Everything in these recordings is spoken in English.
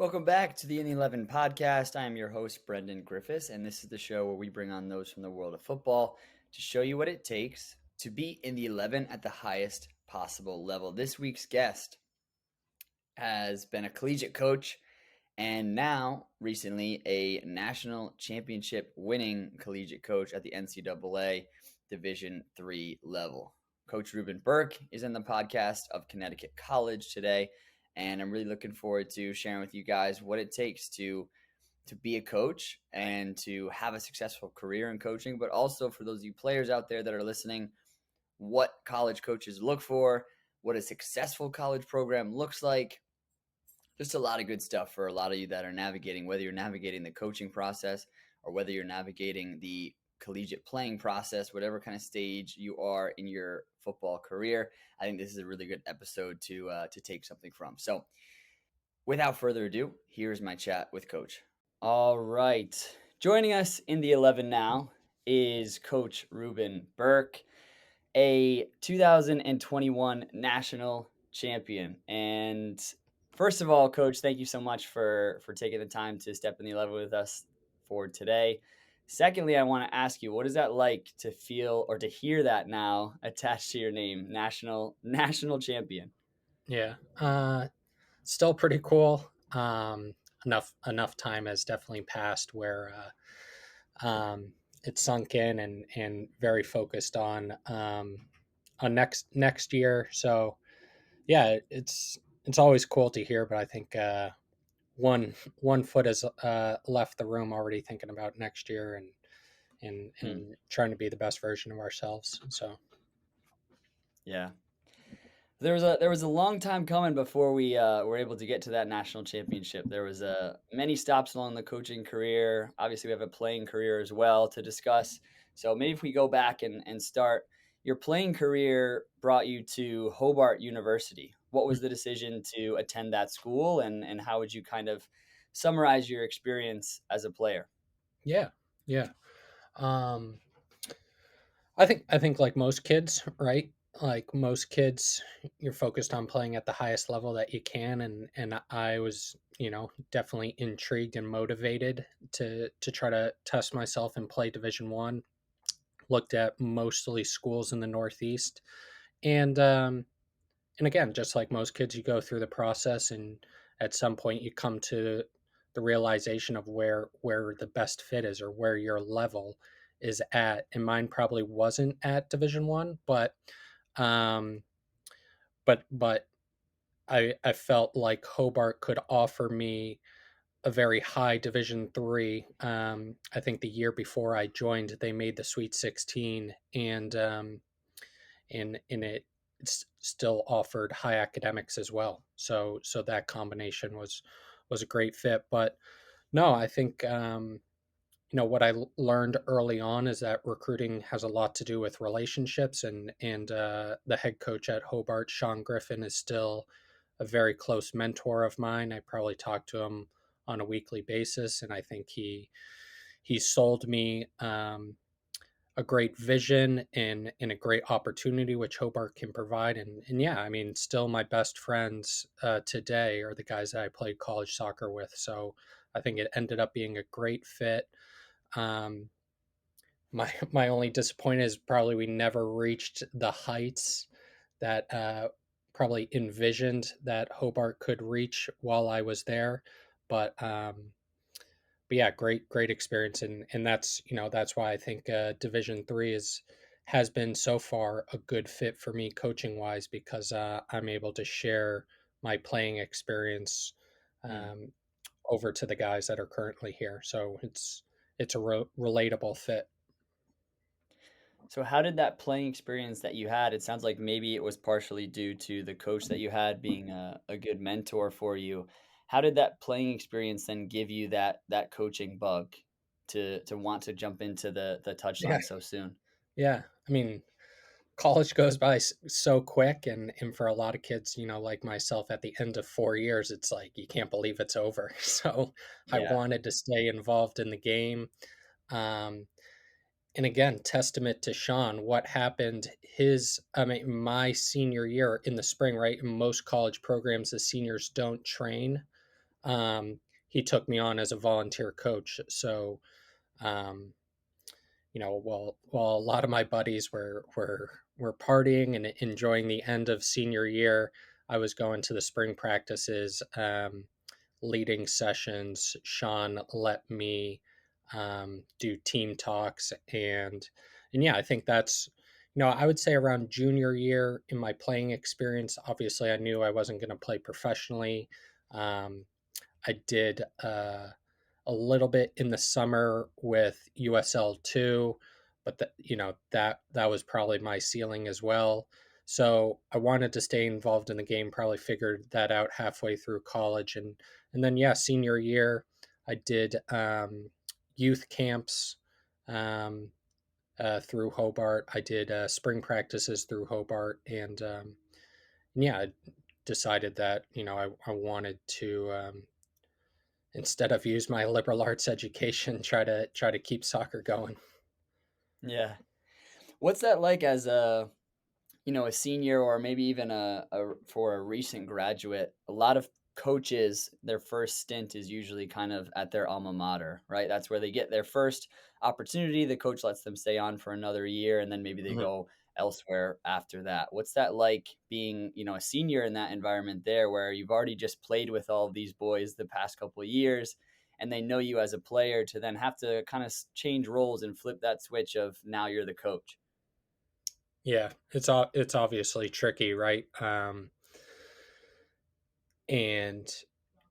Welcome back to the In the 11 podcast. I am your host, Brendan Griffiths, and this is the show where we bring on those from the world of football to show you what it takes to be in the 11 at the highest possible level. This week's guest has been a collegiate coach and now recently a national championship winning collegiate coach at the NCAA Division III level. Coach Reuben Burk is in the podcast of Connecticut College today, and I'm really looking forward to sharing with you guys what it takes to be a coach and to have a successful career in coaching, but also for those of you players out there that are listening, what college coaches look for, what a successful college program looks like. Just a lot of good stuff for a lot of you that are navigating, whether you're navigating the coaching process or whether you're navigating the collegiate playing process, whatever kind of stage you are in your football career. I think this is a really good episode to take something from. So without further ado, here's my chat with Coach. All right. Joining us in the 11 now is Coach Reuben Burk, a 2021 national champion. And first of all, Coach, thank you so much for taking the time to step in the 11 with us for today. Secondly, I want to ask you, what is that like to feel or to hear that now attached to your name, national champion? Yeah, still pretty cool. Enough time has definitely passed where it's sunk in and very focused on next year. So yeah, it's always cool to hear, but I think one foot has left the room already thinking about next year and Hmm. and trying to be the best version of ourselves. So Yeah. There was a long time coming before we were able to get to that national championship. There was many stops along the coaching career. Obviously, we have a playing career as well to discuss. So maybe if we go back and start, your playing career brought you to Hobart University. What was the decision to attend that school, and how would you kind of summarize your experience as a player? yeah, yeah. Um, I think like most kids, right? Like most kids, you're focused on playing at the highest level that you can, and I was, definitely intrigued and motivated to try to test myself and play Division One. Looked at mostly schools in the Northeast, and again, just like most kids, you go through the process, and at some point, you come to the realization of where the best fit is or where your level is at. And mine probably wasn't at Division One, um, but I felt like Hobart could offer me a very high Division Three. I think the year before I joined, they made the Sweet 16, and it still offered high academics as well. So that combination was a great fit. But no, I think what I learned early on is that recruiting has a lot to do with relationships, and the head coach at Hobart, Sean Griffin, is still a very close mentor of mine. I probably talk to him on a weekly basis, and I think he sold me a great vision and a great opportunity which Hobart can provide. And yeah, I mean, still my best friends today are the guys that I played college soccer with. So I think it ended up being a great fit. Um, my only disappointment is probably we never reached the heights that probably envisioned that Hobart could reach while I was there. But but yeah, great experience, and that's why I think Division Three is has been so far a good fit for me coaching wise because I'm able to share my playing experience Hmm. um, over to the guys that are currently here. So it's a relatable fit. So how did that playing experience that you had, it sounds like maybe it was partially due to the coach that you had being a good mentor for you. How did that playing experience then give you that coaching bug to want to jump into the Yeah, touchline so soon? yeah. I mean, college goes by so quick, and for a lot of kids, like myself, at the end of 4 years, it's like you can't believe it's over. So I Yeah. wanted to stay involved in the game. Um, and again, testament to Sean, what happened I mean, my senior year in the spring, right? In most college programs, the seniors don't train he took me on as a volunteer coach. So, um, while a lot of my buddies were partying and enjoying the end of senior year, I was going to the spring practices, leading sessions. Sean let me do team talks, and yeah, I think that's, I would say around junior year in my playing experience. Obviously, I knew I wasn't going to play professionally. Um, I did a little bit in the summer with USL 2, but that was probably my ceiling as well. So I wanted to stay involved in the game. Probably figured that out halfway through college, and then yeah, senior year I did youth camps um, through Hobart. I did spring practices through Hobart, and yeah, I decided that I wanted to, instead of use my liberal arts education, try to keep soccer going. Yeah. What's that like as a senior or maybe even for a recent graduate? A lot of coaches, their first stint is usually kind of at their alma mater, right? That's where they get their first opportunity. The coach lets them stay on for another year, and then maybe they Mhm. go elsewhere after that. What's that like being, a senior in that environment there where you've already just played with all of these boys the past couple of years? And they know you as a player to then have to kind of change roles and flip that switch of now you're the coach. Yeah, it's obviously tricky, right? And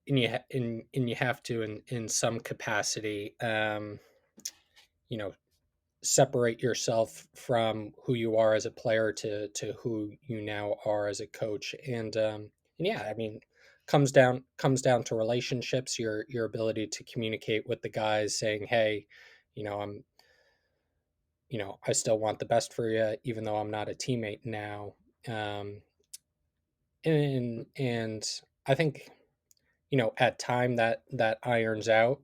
and you have to, in some capacity, you know separate yourself from who you are as a player to who you now are as a coach. And yeah, I mean, comes down to relationships, your ability to communicate with the guys, saying, hey, I'm, I still want the best for you, even though I'm not a teammate now. um and I think, at time that irons out,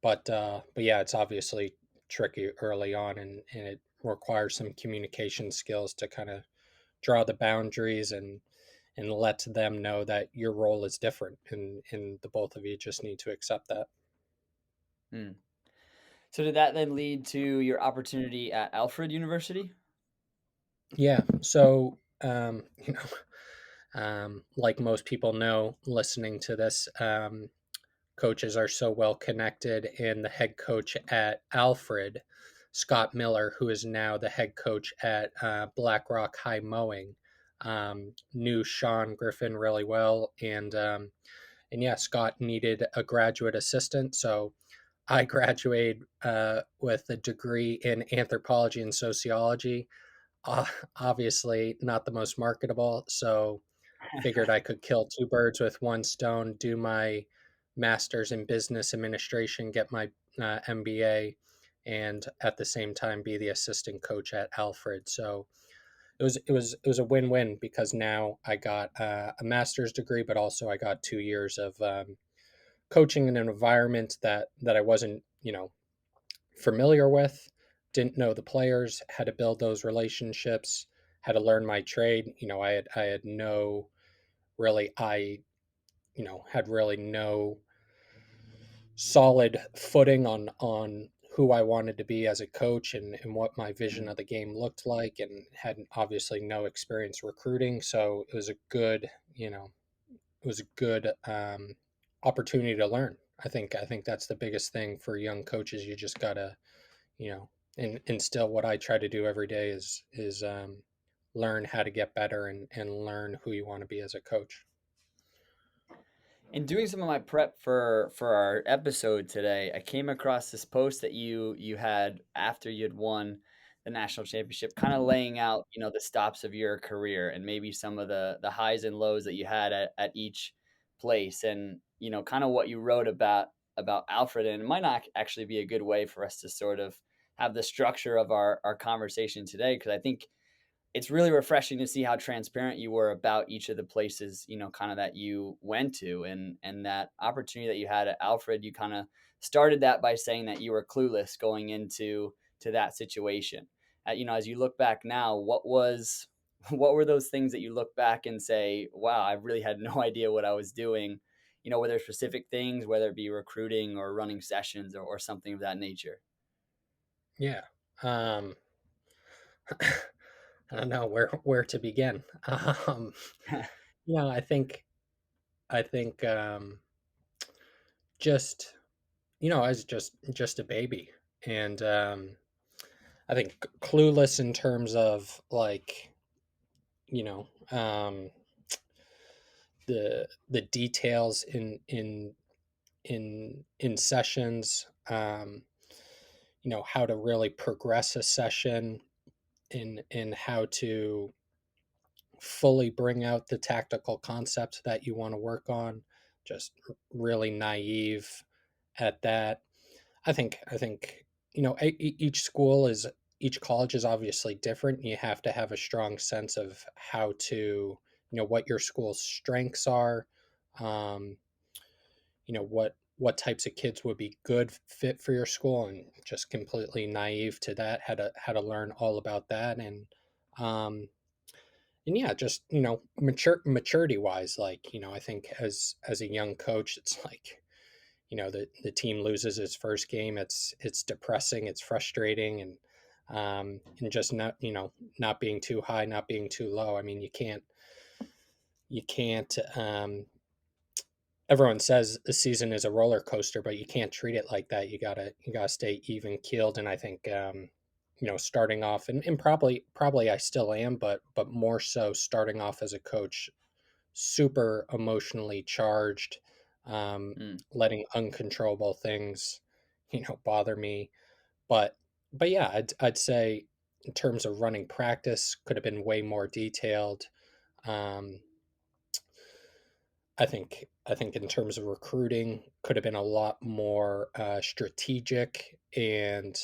but yeah, it's obviously tricky early on, and it requires some communication skills to kind of draw the boundaries and let them know that your role is different, and the both of you just need to accept that. Hmm. So did that then lead to your opportunity at Alfred University? Yeah, so like most people know listening to this, coaches are so well connected, and the head coach at Alfred, Scott Miller, who is now the head coach at Blackrock High Mowing, knew Sean Griffin really well, and yeah, Scott needed a graduate assistant, so I graduated with a degree in anthropology and sociology. Uh, Obviously, not the most marketable, so figured I could kill two birds with one stone, do my master's in business administration, get my MBA, and at the same time be the assistant coach at Alfred. So it was a win-win, because now I got a master's degree, but also I got 2 years of coaching in an environment that I wasn't familiar with, didn't know the players, had to build those relationships, had to learn my trade. I had no really I had really no solid footing on who I wanted to be as a coach, and what my vision Mm. of the game looked like, and had obviously no experience recruiting. So it was a good opportunity to learn. I think that's the biggest thing for young coaches. You just gotta, you know, instill what I try to do every day is learn how to get better, and learn who you want to be as a coach. In doing some of my prep for our episode today, I came across this post that you had after you'd won the national championship, kind of laying out, the stops of your career and maybe some of the highs and lows that you had at each place, and kind of what you wrote about Alfred. And it might not actually be a good way for us to sort of have the structure of our conversation today, because I think it's really refreshing to see how transparent you were about each of the places, kind of that you went to, and that opportunity that you had at Alfred. You kind of started that by saying that you were clueless going into that situation. As you look back now, what were those things that you look back and say, wow, I really had no idea what I was doing, were there specific things, whether it be recruiting or running sessions or something of that nature? Yeah. Um, I don't know where to begin. I think just I was just a baby, and I think clueless in terms of like you know um, the details in sessions. How to really progress a session, in how to fully bring out the tactical concepts that you want to work on. Just really naive at that. I think each college is obviously different. You have to have a strong sense of how to what your school's strengths are. Um, what types of kids would be good fit for your school, and just completely naive to that, how to learn all about that. Um, and yeah, just maturity wise, like I think as a young coach, it's like the team loses its first game, it's depressing, it's frustrating, and just not being too high, not being too low. I mean, you can't everyone says the season is a roller coaster, but you can't treat it like that. You gotta stay even keeled. And I think starting off, and probably I still am, but more so starting off as a coach, super emotionally charged, um, Mm, letting uncontrollable things bother me. But yeah, I'd say in terms of running practice, could have been way more detailed. um, I think in terms of recruiting, could have been a lot more strategic and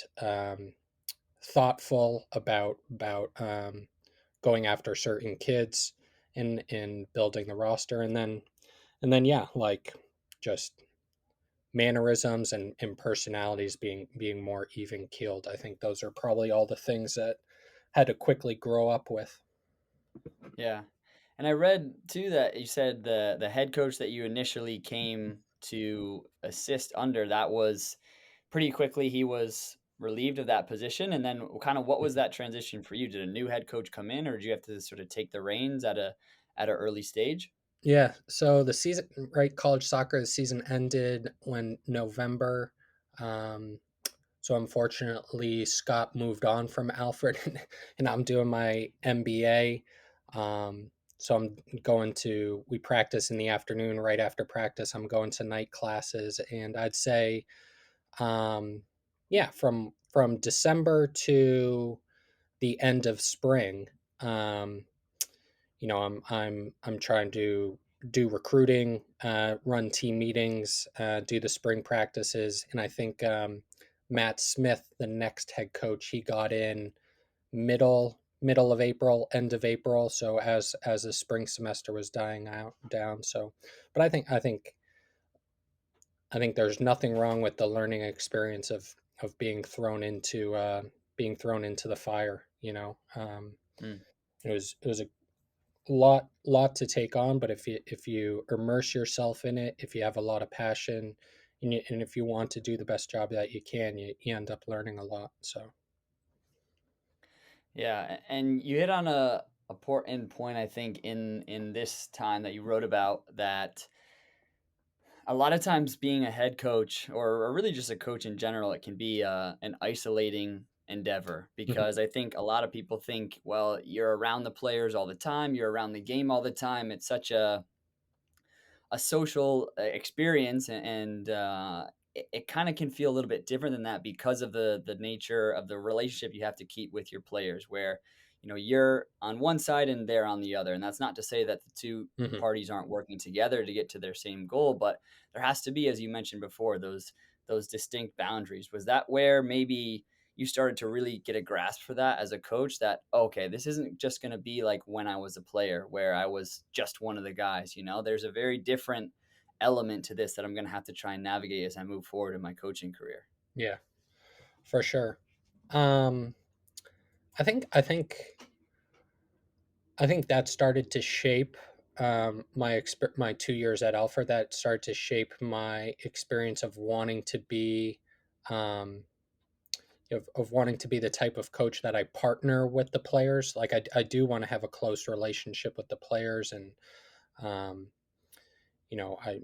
thoughtful about going after certain kids and building the roster. And then yeah, like just mannerisms and personalities being more even keeled. I think those are probably all the things that had to quickly grow up with. yeah. And I read too that you said the head coach that you initially came to assist under, that was pretty quickly he was relieved of that position. And then kind of what was that transition for you? Did a new head coach come in, or did you have to sort of take the reins at an early stage? Yeah, so the season, right, college soccer, the season ended when November. Um, so unfortunately, Scott moved on from Alfred, and I'm doing my MBA. So I'm we practice in the afternoon. Right after practice, I'm going to night classes, and I'd say, um, yeah, from December to the end of spring. Um, I'm trying to do recruiting, run team meetings, do the spring practices, and I think Matt Smith, the next head coach, he got in middle of April, end of April. So as the spring semester was dying out down. So, but I think there's nothing wrong with the learning experience of being thrown into the fire. Mm. It was a lot to take on, but if you immerse yourself in it, if you have a lot of passion, and if you want to do the best job that you can, you end up learning a lot. So Yeah, and you hit on a important point, I think, in this time that you wrote about, that a lot of times being a head coach, or really just a coach in general, it can be an isolating endeavor, mhm, because I think a lot of people think, well, you're around the players all the time, you're around the game all the time. It's such a social experience, and it kind of can feel a little bit different than that, because of the nature of the relationship you have to keep with your players, where you're on one side and they're on the other. And that's not to say that the two mhm. parties aren't working together to get to their same goal, but there has to be, as you mentioned before, those distinct boundaries. Was that where maybe you started to really get a grasp for that as a coach, that okay, this isn't just going to be like when I was a player, where I was just one of the guys? There's a very different element to this that I'm going to have to try and navigate as I move forward in my coaching career. Yeah, for sure. Um, I think that started to shape my 2 years at Alfred, that started to shape my experience of wanting to be um, of wanting to be the type of coach that I partner with the players. Like I do want to have a close relationship with the players, and um, I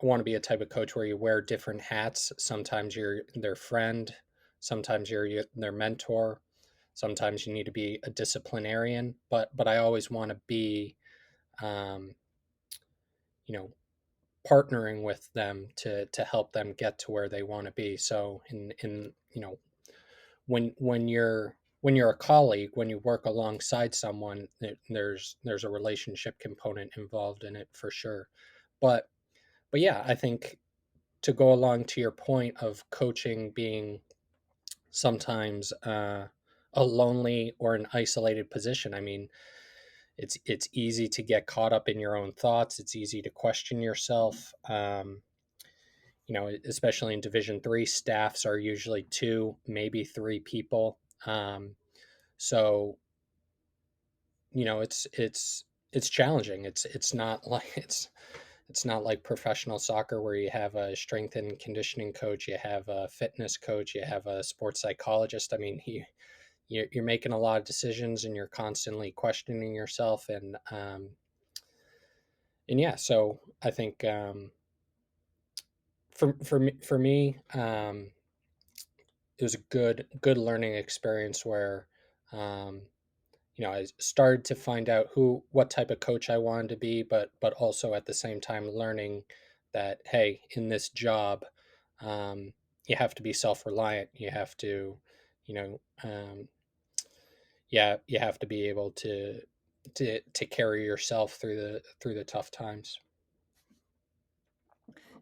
want to be a type of coach where you wear different hats. Sometimes you're their friend, sometimes you're their mentor, sometimes you need to be a disciplinarian. But I always want to be, um, you know, partnering with them to help them get to where they want to be. So in when you're a colleague, when you work alongside someone, there's a relationship component involved in it for sure. But but yeah, I think to go along to your point of coaching being sometimes a lonely or an isolated position. I mean, it's easy to get caught up in your own thoughts. It's easy to question yourself. Especially in Division 3, staffs are usually two, maybe three people. So it's challenging. It's not like it's not like professional soccer where you have a strength and conditioning coach, you have a fitness coach, you have a sports psychologist. I mean, you're making a lot of decisions and you're constantly questioning yourself, and yeah. So I think for me, it was a good learning experience where um, I started to find out what type of coach I wanted to be, but also at the same time learning that, hey, in this job, um, you have to be self reliant. You have to, you know, yeah, you have to be able to carry yourself through the tough times.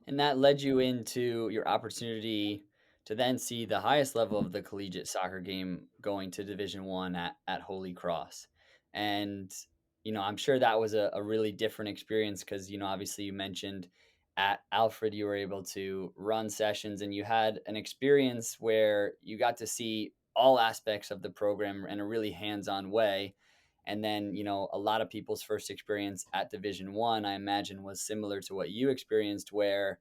And that led you into your opportunity to then see the highest level of the collegiate soccer game, going to Division 1 at Holy Cross. And, I'm sure that was a really different experience because, obviously you mentioned at Alfred, you were able to run sessions and you had an experience where you got to see all aspects of the program in a really hands-on way. And then, a lot of people's first experience at Division 1, I imagine, was similar to what you experienced, where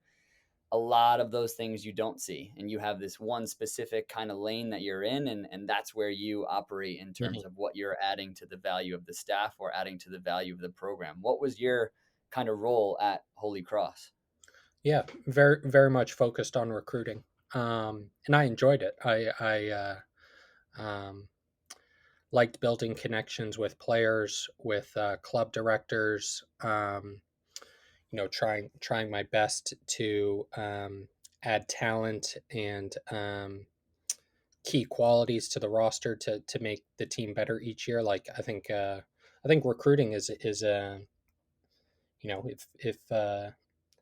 a lot of those things you don't see, and you have this one specific kind of lane that you're in, and that's where you operate in terms Mhm. of what you're adding to the value of the staff or adding to the value of the program. What was your kind of role at Holy Cross? Yeah, very very much focused on recruiting, and I enjoyed it. Um, liked building connections with players, with club directors. Trying my best to add talent and key qualities to the roster to make the team better each year. Like I think recruiting is a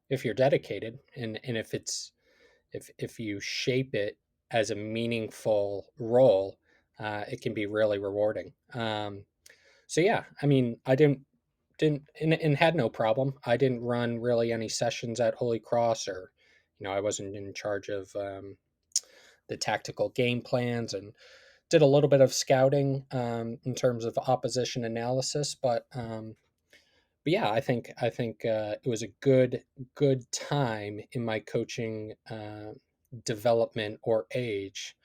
if you're dedicated, and if you shape it as a meaningful role, it can be really rewarding. So yeah, I mean, I didn't and had no problem. I didn't run really any sessions at Holy Cross, or I wasn't in charge of the tactical game plans, and did a little bit of scouting in terms of opposition analysis. But yeah, I think it was a good time in my coaching development or age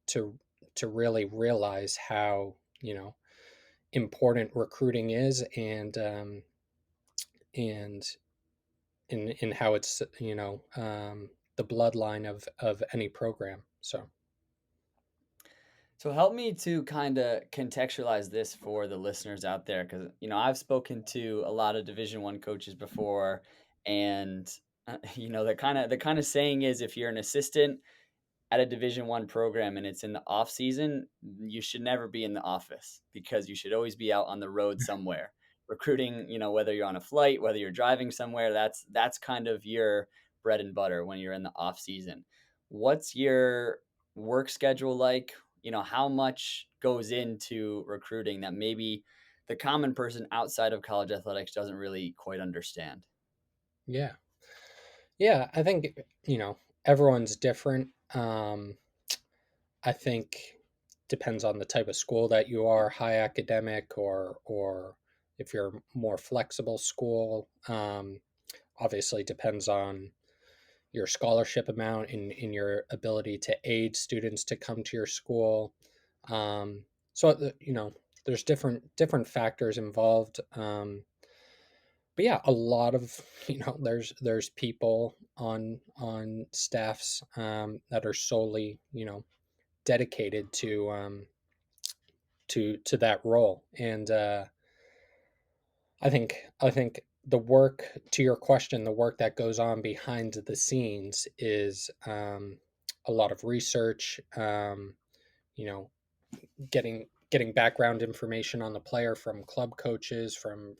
to to really realize how important recruiting is, and in how it's the bloodline of any program. So So help me to kind of contextualize this for the listeners out there, because I've spoken to a lot of Division 1 coaches before, and the kind of saying is, if you're an assistant at a Division 1 program and it's in the off season, you should never be in the office because you should always be out on the road somewhere recruiting. Whether you're on a flight, whether you're driving somewhere, that's kind of your bread and butter when you're in the off season. What's your work schedule like? How much goes into recruiting that maybe the common person outside of college athletics doesn't really quite understand? yeah, yeah, I think everyone's different. I think depends on the type of school that you are, high academic or if you're a more flexible school, obviously depends on your scholarship amount and your ability to aid students to come to your school. So there's different factors involved. But yeah, a lot of there's people on staffs that are solely dedicated to that role. And I think the work, to your question, the work that goes on behind the scenes is a lot of research. You know, getting background information on the player from club coaches, from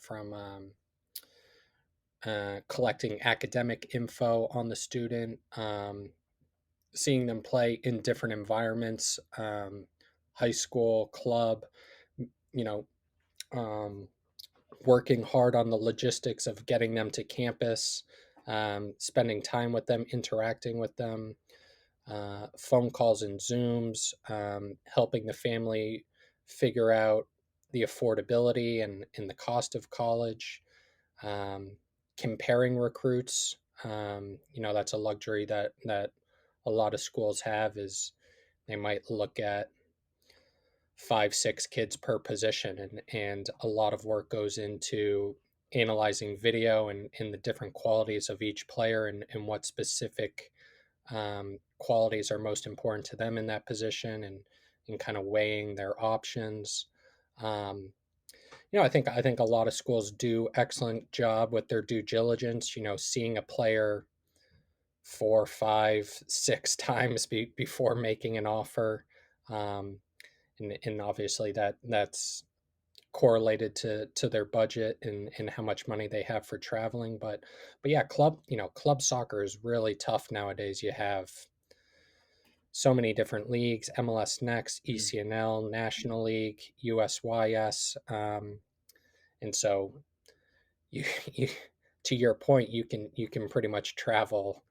collecting academic info on the student, seeing them play in different environments, high school, club, you know, um, working hard on the logistics of getting them to campus, spending time with them, interacting with them, phone calls and Zooms, helping the family figure out the affordability and the cost of college, um, comparing recruits. That's a luxury that a lot of schools have, is they might look at 5 6 kids per position, and a lot of work goes into analyzing video and the different qualities of each player, and what specific qualities are most important to them in that position, and kind of weighing their options. um, I think a lot of schools do excellent job with their due diligence, seeing a player 4 5 6 times before making an offer. um, and obviously that's correlated to their budget and how much money they have for traveling. But yeah, club soccer is really tough nowadays. You have so many different leagues: MLS Next, Mm. ECNL, National League, USYS. And so you, you to your point, you can pretty much travel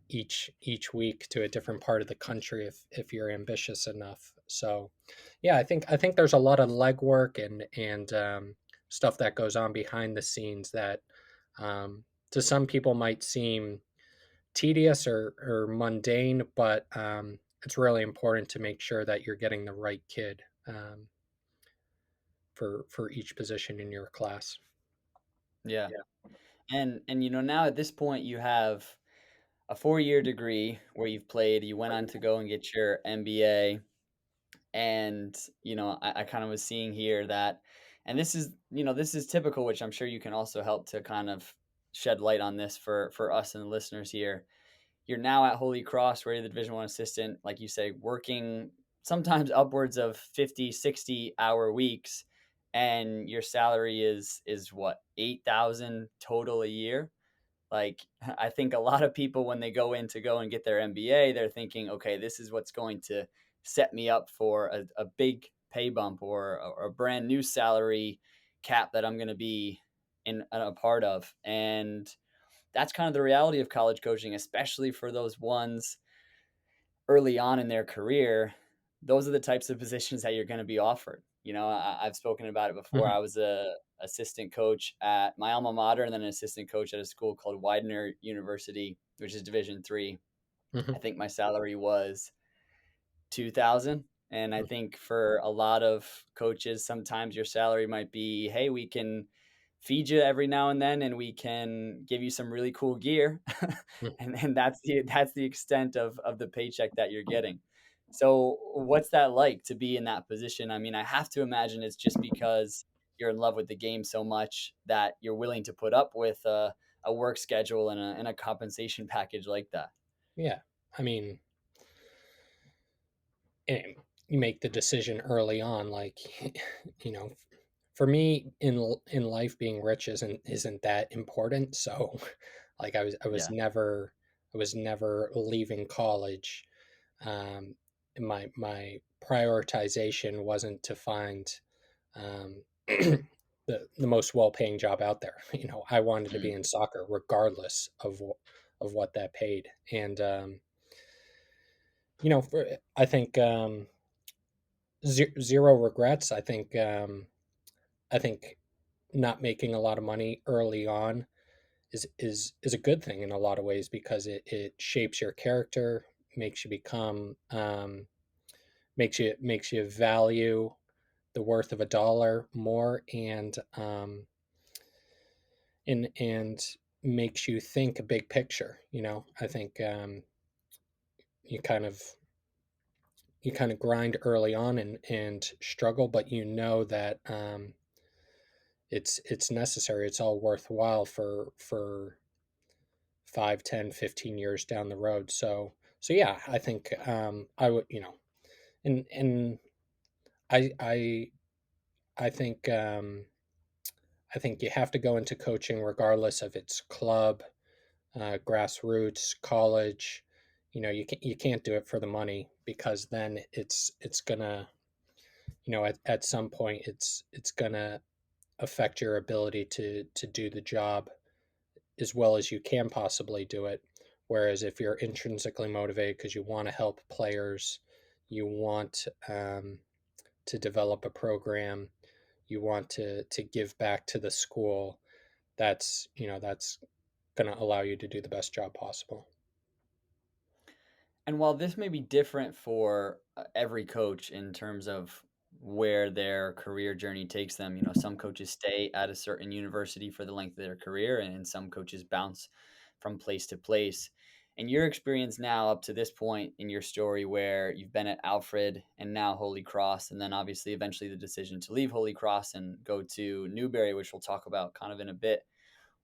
each week to a different part of the country if you're ambitious enough. So yeah, I think there's a lot of legwork and stuff that goes on behind the scenes that, to some people, might seem tedious or mundane, but it's really important to make sure that you're getting the right kid, for each position in your class. Yeah. And now at this point you have a 4-year degree where you've played, you went on to go and get your MBA. And I kind of was seeing here that, and this is typical, which I'm sure you can also help to kind of shed light on this for us and the listeners here. You're now at Holy Cross, where you're the Division 1 assistant, like you say, working sometimes upwards of 50, 60-hour weeks, and your salary is what, 8,000 total a year? Like, I think a lot of people, when they go in to go and get their MBA, they're thinking, okay, this is what's going to set me up for a big pay bump, or a brand new salary cap that I'm going to be in a part of. And that's kind of the reality of college coaching, especially for those ones early on in their career. Those are the types of positions that you're going to be offered. I've spoken about it before. Mhm, I was a assistant coach at my alma mater, and then an assistant coach at a school called Widener University, which is Division 3. mhm, I think my salary was 2,000. And I mhm, think for a lot of coaches, sometimes your salary might be, hey, we can feed you every now and then, and we can give you some really cool gear. mhm. And that's the extent of the paycheck that you're getting. So what's that like to be in that position? I mean, I have to imagine it's just because you're in love with the game so much that you're willing to put up with a work schedule and a compensation package like that. Yeah, I mean, and you make the decision early on, like, you know, for me in life, being rich isn't that important. So, like, Yeah. I was never leaving college. Um, my prioritization wasn't to find the most well paying job out there. I wanted to be Mm. in soccer regardless of what that paid. And I think, zero regrets. I think not making a lot of money early on is a good thing in a lot of ways, because it shapes your character, makes you become makes you value the worth of a dollar more, and makes you think a big picture. I think you kind of you kind of grind early on and struggle, but you know that it's necessary. It's all worthwhile for 5, 10, 15 years down the road. So yeah, I think I would, and I I I think I think you have to go into coaching regardless of its club, grassroots, college. You can't do it for the money, because then it's gonna, at some point it's gonna affect your ability to do the job as well as you can possibly do it. Whereas if you're intrinsically motivated because you want to help players, you want to develop a program, you want to give back to the school, that's going to allow you to do the best job possible. And while this may be different for every coach in terms of where their career journey takes them, some coaches stay at a certain university for the length of their career, and some coaches bounce from place to place. In your experience now, up to this point in your story, where you've been at Alfred and now Holy Cross, and then obviously eventually the decision to leave Holy Cross and go to Newberry, which we'll talk about kind of in a bit,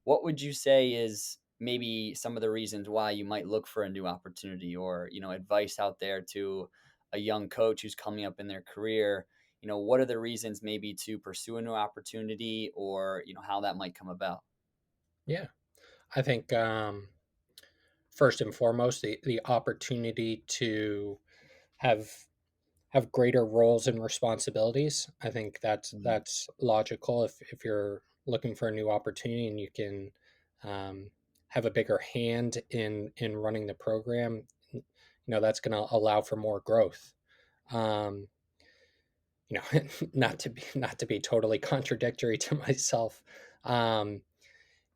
what would you say is maybe some of the reasons why you might look for a new opportunity, or advice out there to a young coach who's coming up in their career? What are the reasons maybe to pursue a new opportunity, or how that might come about? Yeah, I think first and foremost, the opportunity to have greater roles and responsibilities. I think Mhm. that's logical if you're looking for a new opportunity and you can um, have a bigger hand in running the program. That's going to allow for more growth. Um, not to be totally contradictory to myself. Um,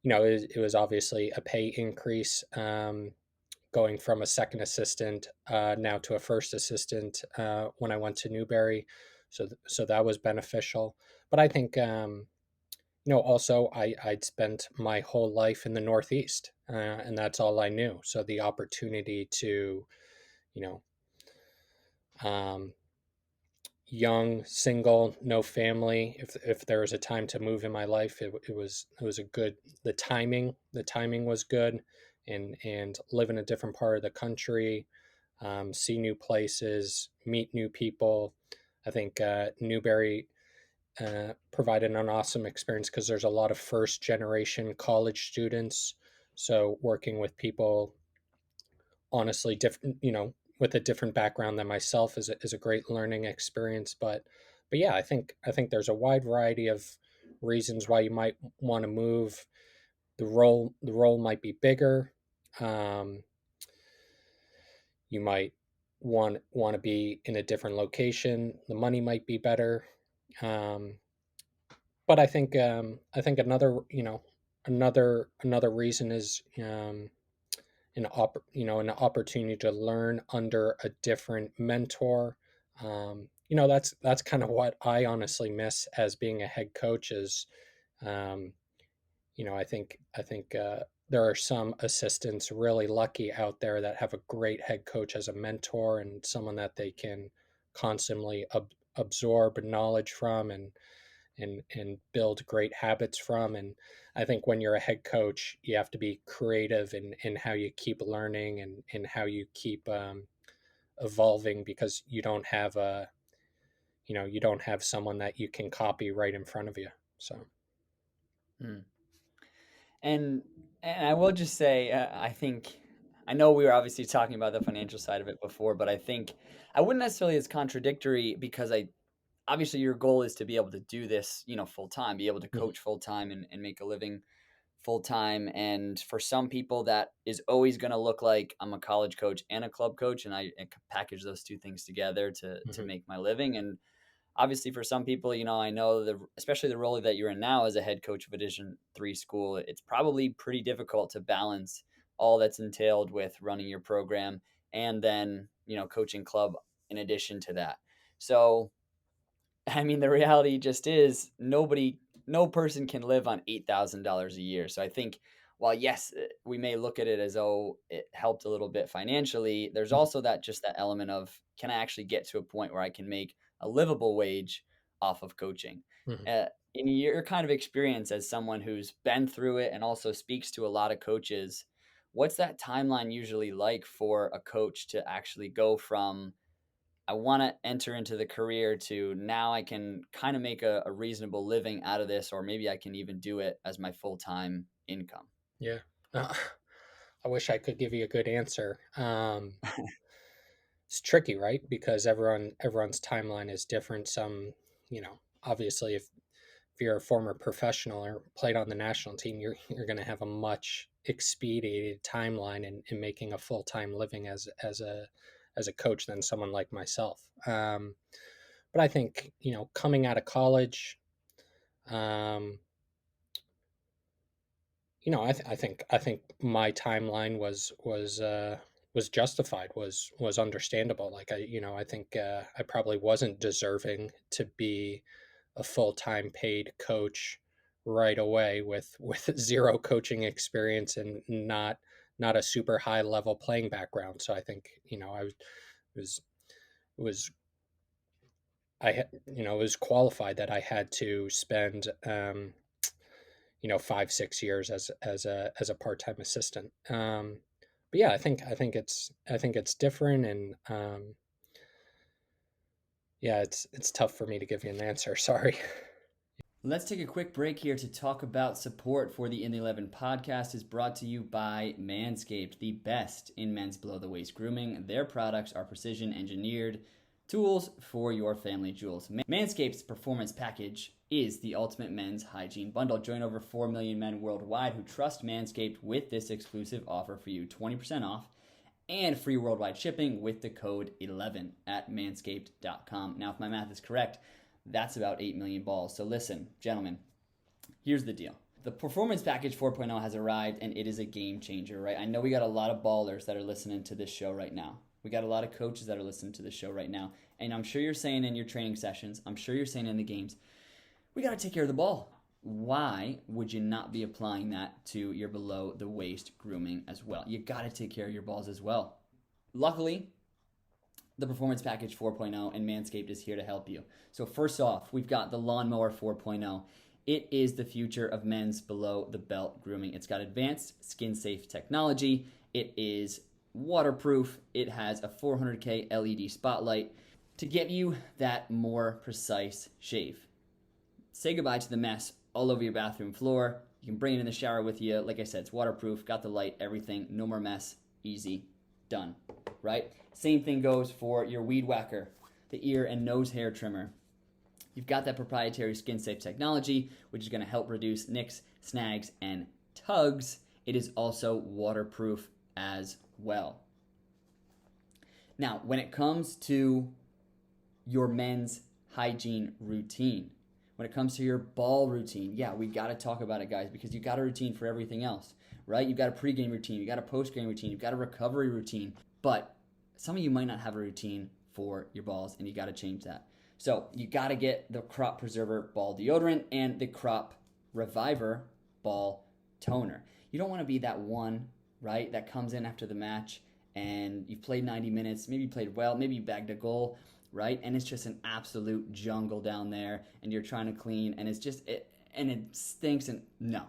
it was obviously a pay increase, going from a second assistant now to a first assistant when I went to Newberry. So that was beneficial. But I think, also I'd spent my whole life in the Northeast, and that's all I knew. So the opportunity to, you know, um, young, single, no family. If there was a time to move in my life, it was a good. The timing was good, and live in a different part of the country, see new places, meet new people. I think Newberry provided an awesome experience because there's a lot of first generation college students. So working with people, honestly, different, with a different background than myself, is a great learning experience. But yeah, I think there's a wide variety of reasons why you might want to move. The role might be bigger. Um, you might want to be in a different location. The money might be better. Um, but I think another reason is an opportunity to learn under a different mentor. That's kind of what I honestly miss as being a head coach is, um, I think there are some assistants really lucky out there that have a great head coach as a mentor and someone that they can constantly absorb knowledge from, and build great habits from. And I think when you're a head coach, you have to be creative in how you keep learning, and how you keep evolving, because you don't have someone that you can copy right in front of you. So Hmm. And I will just say, I think I know we were obviously talking about the financial side of it before, but I think I wouldn't necessarily as contradictory, because I obviously your goal is to be able to do this, full time, be able to mhm, coach full time and make a living full time. And for some people, that is always going to look like I'm a college coach and a club coach, and I package those two things together to mhm. make my living. And obviously for some people, I know especially the role that you're in now as a head coach of a Division 3 school, it's probably pretty difficult to balance all that's entailed with running your program and then, coaching club in addition to that. So, I mean, the reality just is no person can live on $8,000 a year. So I think while yes, we may look at it as though it helped a little bit financially, there's also that element of, can I actually get to a point where I can make a livable wage off of coaching? Mhm. In your kind of experience as someone who's been through it and also speaks to a lot of coaches, what's that timeline usually like for a coach to actually go from, I want to enter into the career to now I can kind of make a reasonable living out of this, or maybe I can even do it as my full time income? Yeah. Uh, I wish I could give you a good answer. It's tricky, right? Because everyone's timeline is different. Some, obviously, if you're a former professional or played on the national team, you're going to have a much expedited timeline in making a full time living as a coach than someone like myself. But I think coming out of college, um, I think my timeline was justified, was understandable. Like I think I probably wasn't deserving to be a full-time paid coach right away with zero coaching experience and not a super high level playing background. So I think was was I had it was qualified that I had to spend 5-6 years as a part-time assistant. But yeah, I think it's different, and yeah, it's tough for me to give you an answer. Sorry. Let's take a quick break here to talk about support for the In the 11 podcast is brought to you by Manscaped, the best in men's below the waist grooming. Their products are precision engineered tools for your family jewels. Manscaped's performance package is the ultimate men's hygiene bundle. Join over 4 million men worldwide who trust Manscaped with this exclusive offer for you, 20% off and free worldwide shipping with the code 11 at manscaped.com. Now, if my math is correct, that's about 8 million balls. So listen, gentlemen, here's the deal. The Performance Package 4.0 has arrived, and it is a game changer, right? I know we got a lot of ballers that are listening to this show right now. We got a lot of coaches that are listening to this show right now. And I'm sure you're saying in your training sessions, I'm sure you're saying in the games, we got to take care of the ball. Why would you not be applying that to your below the waist grooming as well? You got to take care of your balls as well. Luckily, the Performance Package 4.0 and Manscaped is here to help you. So first off, we've got the Lawnmower 4.0. It is the future of men's below the belt grooming. It's got advanced skin safe technology. It is waterproof. It has a 400K LED spotlight to get you that more precise shave. Say goodbye to the mess all over your bathroom floor. You can bring it in the shower with you. Like I said, it's waterproof, got the light, everything. No more mess. Easy. Done. Right? Same thing goes for your weed whacker, the ear and nose hair trimmer. You've got that proprietary skin safe technology, which is going to help reduce nicks, snags, and tugs. It is also waterproof as well. Now, when it comes to your men's hygiene routine, when it comes to your ball routine, yeah, we got to talk about it, guys, because you got a routine for everything else, right? You've got a pregame routine, you got a postgame routine, you've got a recovery routine, but some of you might not have a routine for your balls, and you got to change that. So you got to get the Crop Preserver Ball Deodorant and the Crop Reviver Ball Toner. You don't want to be that one, right, that comes in after the match and you've played 90 minutes, maybe you played well, maybe you bagged a goal, right? And it's just an absolute jungle down there and you're trying to clean and it's just, it stinks and no.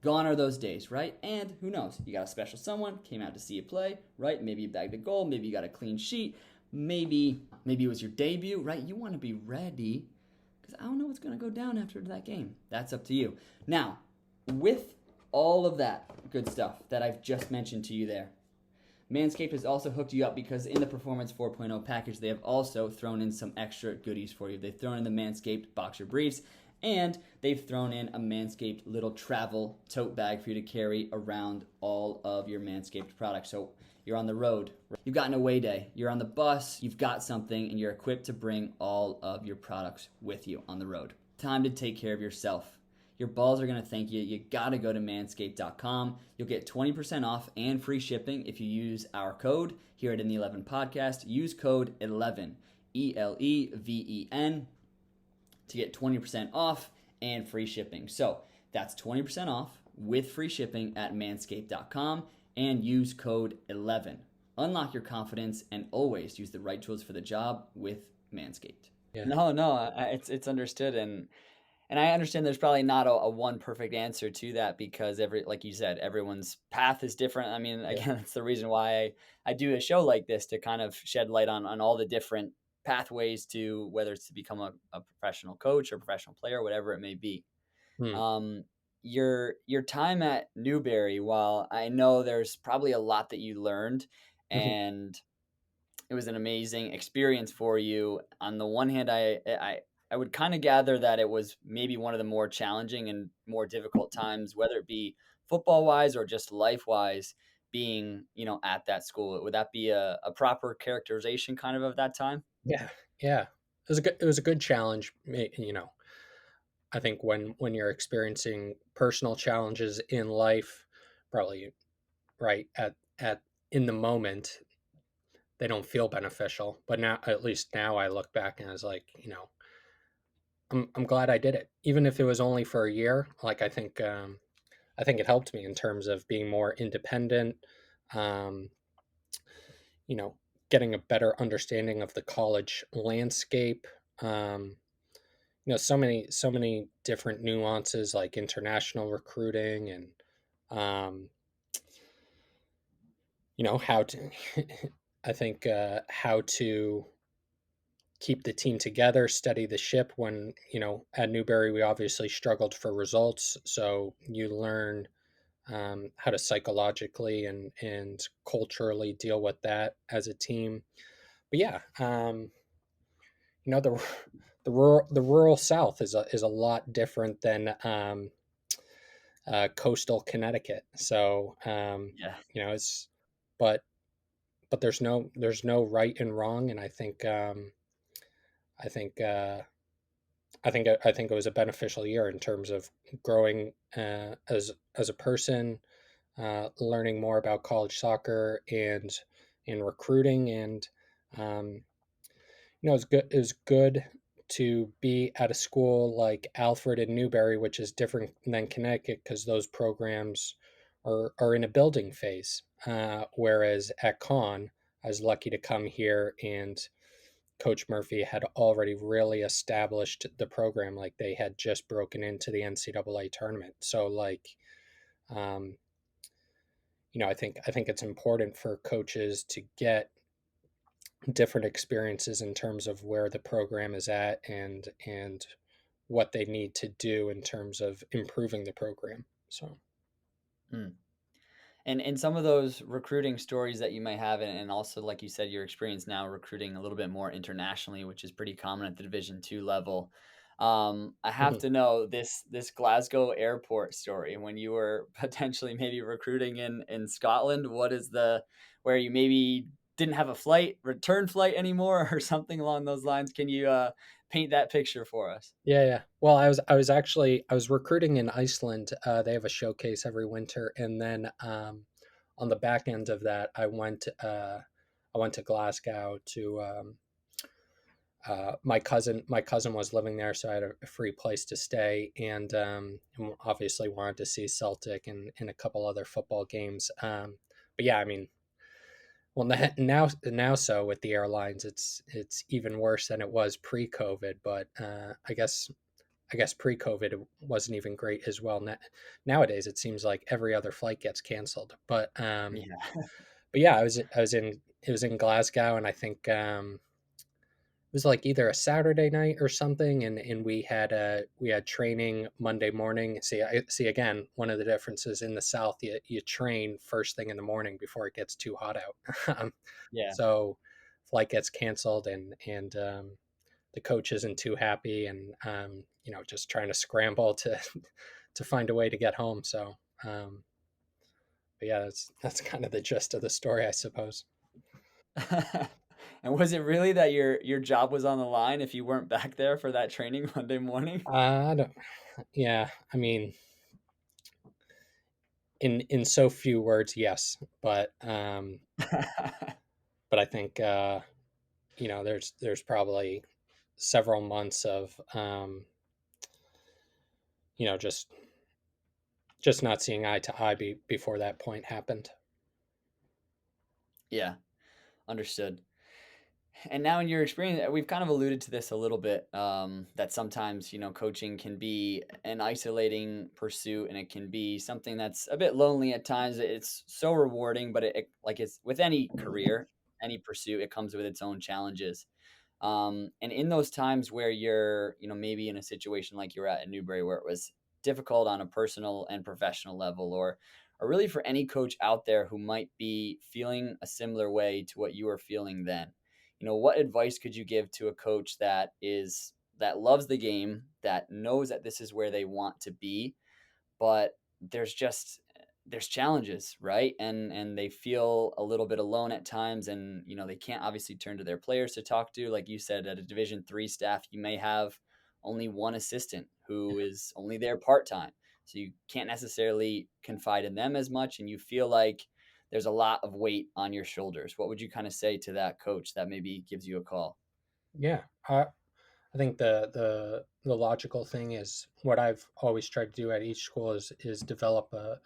Gone are those days, right? And who knows? You got a special someone, came out to see you play, right? Maybe you bagged a goal, maybe you got a clean sheet, maybe it was your debut, right? You want to be ready because I don't know what's going to go down after that game. That's up to you. Now, with all of that good stuff that I've just mentioned to you there, Manscaped has also hooked you up because in the Performance 4.0 package, they have also thrown in some extra goodies for you. They've thrown in the Manscaped Boxer Briefs And they've thrown in a Manscaped little travel tote bag for you to carry around all of your Manscaped products. So you're on the road, you've got an away day, you're on the bus, you've got something, and you're equipped to bring all of your products with you on the road. Time to take care of yourself. Your balls are going to thank you. You got to go to manscaped.com. You'll get 20% off and free shipping if you use our code here at In the 11 Podcast. Use code 11, ELEVEN, to get 20% off and free shipping. So that's 20% off with free shipping at manscaped.com and use code 11. Unlock your confidence and always use the right tools for the job with Manscaped. Yeah. No, it's understood, and I understand there's probably not a one perfect answer to that because like you said, everyone's path is different. I mean, Yeah. again, that's the reason why I do a show like this to kind of shed light on all the different pathways to whether it's to become a professional coach or professional player, whatever it may be. Hmm. Um, your time at Newberry, while I know there's probably a lot that you learned and it was an amazing experience for you. On the one hand, I would kind of gather that it was maybe one of the more challenging and more difficult times, whether it be football wise or just life wise, being at that school. Would that be a proper characterization kind of that time? Yeah. Yeah. It was a good challenge. I think when you're experiencing personal challenges in life, probably right at in the moment, they don't feel beneficial. But now, at least now, I look back and I was like, I'm glad I did it, even if it was only for a year. Like I think it helped me in terms of being more independent. Um, you know, getting a better understanding of the college landscape. Um, so many different nuances like international recruiting and um, how to I think how to keep the team together, steady the ship. When at Newberry we obviously struggled for results, so you learn how to psychologically and culturally deal with that as a team. But yeah, the the rural South is a lot different than coastal Connecticut. So Yeah. it's but there's no right and wrong, and I think I think it was a beneficial year in terms of growing as a person, learning more about college soccer and in recruiting, and um, it was good to be at a school like Alfred and Newberry, which is different than Connecticut because those programs are in a building phase. Whereas at Con, I was lucky to come here and Coach Murphy had already really established the program. Like they had just broken into the NCAA tournament. So like, um, I think it's important for coaches to get different experiences in terms of where the program is at and what they need to do in terms of improving the program. So Mm. And some of those recruiting stories that you might have, and also like you said, your experience now recruiting a little bit more internationally, which is pretty common at the Division 2 level. I have mhm. to know this Glasgow airport story when you were potentially maybe recruiting in Scotland. What is the where you maybe didn't have a return flight anymore, or something along those lines? Can you paint that picture for us? Yeah, yeah. Well, I was recruiting in Iceland. They have a showcase every winter, and then on the back end of that, I went to Glasgow to my cousin was living there, so I had a free place to stay, and obviously wanted to see Celtic and a couple other football games. But yeah, I mean, well, now so with the airlines, it's even worse than it was pre-COVID. But I guess pre-COVID it wasn't even great as well. Nowadays, it seems like every other flight gets canceled. Yeah. But yeah, it was in Glasgow, and I think it was like either a Saturday night or something, and we had training Monday morning. See again, one of the differences in the South, you train first thing in the morning before it gets too hot out. Yeah. So flight gets canceled, and the coach isn't too happy, and just trying to scramble to to find a way to get home. So, um, but yeah, that's kind of the gist of the story, I suppose. And was it really that your job was on the line if you weren't back there for that training Monday morning? I don't. Yeah, I mean, in so few words, yes, but I think there's probably several months of just not seeing eye to eye before that point happened. Yeah, understood. And now in your experience, we've kind of alluded to this a little bit, that sometimes, coaching can be an isolating pursuit and it can be something that's a bit lonely at times. It's so rewarding, but like it's with any career, any pursuit, it comes with its own challenges. And in those times where you're, maybe in a situation like you're at Newbury, where it was difficult on a personal and professional level, or really for any coach out there who might be feeling a similar way to what you were feeling then, what advice could you give to a coach that loves the game, that knows that this is where they want to be, but there's challenges, right? And they feel a little bit alone at times, and they can't obviously turn to their players to talk to. Like you said, at a Division 3 staff, you may have only one assistant who is only there part-time, so you can't necessarily confide in them as much, and you feel like there's a lot of weight on your shoulders. What would you kind of say to that coach that maybe gives you a call? Yeah, I think the logical thing is what I've always tried to do at each school is develop a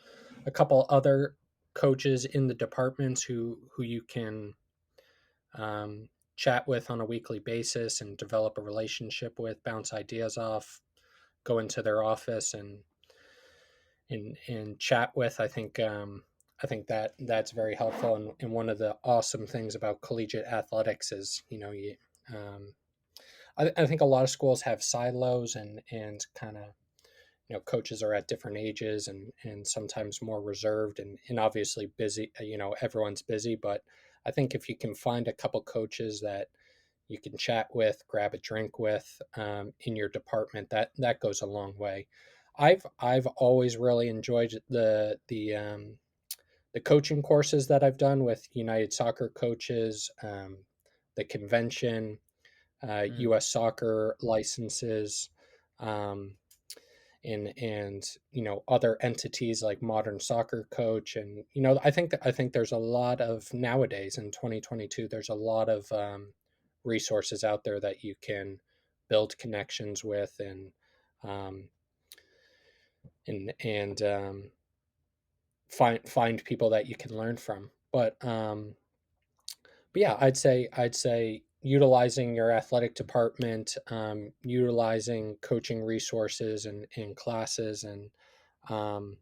couple other coaches in the departments who you can chat with on a weekly basis and develop a relationship with, bounce ideas off, go into their office and chat with. I think that that's very helpful. And one of the awesome things about collegiate athletics is um, I think a lot of schools have silos and kind of coaches are at different ages and sometimes more reserved and obviously busy. Everyone's busy, but I think if you can find a couple coaches that you can chat with, grab a drink with in your department, that goes a long way. I've always really enjoyed the coaching courses that I've done with United Soccer Coaches, the convention, Mm, U.S. soccer licenses, um, and other entities like Modern Soccer Coach, and I think there's a lot of nowadays in 2022. There's a lot of resources out there that you can build connections with um, and find people that you can learn from. But yeah, I'd say utilizing your athletic department, utilizing coaching resources and classes, and um,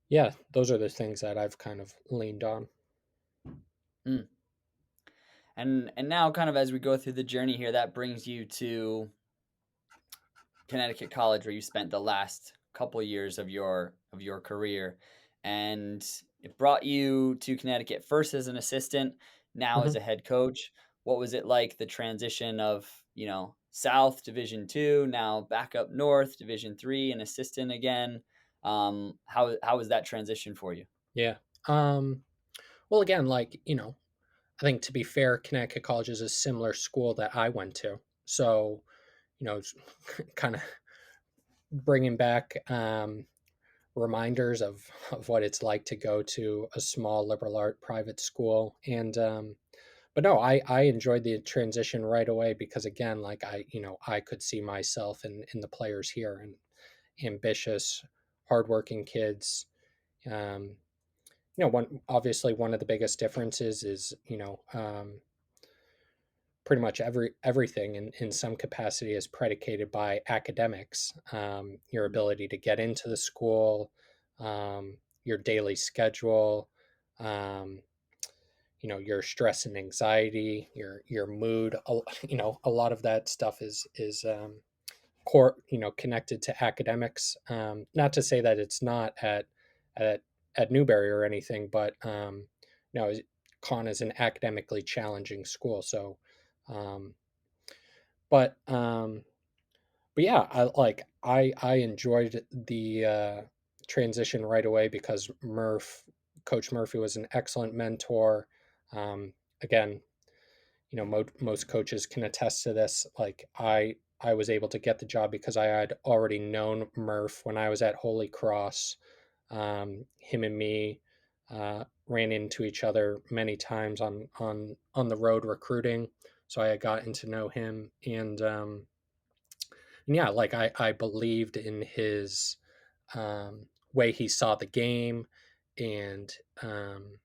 yeah, those are the things that I've kind of leaned on. mm. And now, kind of as we go through the journey here, that brings you to Connecticut College, where you spent the last couple years of your career, and it brought you to Connecticut first as an assistant, now as Mhm. a head coach. What was it like, the transition of South Division 2, now back up North Division 3, and assistant again? How was that transition for you? Yeah. Um, well, again, I think to be fair, Connecticut College is a similar school that I went to, so it's kind of bringing back reminders of what it's like to go to a small liberal art private school. And but no, I enjoyed the transition right away because again, like I could see myself in the players here, and ambitious, hardworking kids. um one of the biggest differences is pretty much everything in some capacity is predicated by academics. Your Mm, ability to get into the school, your daily schedule, um, your stress and anxiety, your mood. A lot of that stuff is core, connected to academics. Not to say that it's not at at Newberry or anything, but no, Con is an academically challenging school, so. Um, but but yeah, I enjoyed the transition right away because Coach Murphy was an excellent mentor. Again, most coaches can attest to this. Like I was able to get the job because I had already known Murph when I was at Holy Cross. Him and me ran into each other many times on the road recruiting, so I had gotten to know him, and yeah, like I believed in his way he saw the game, and um,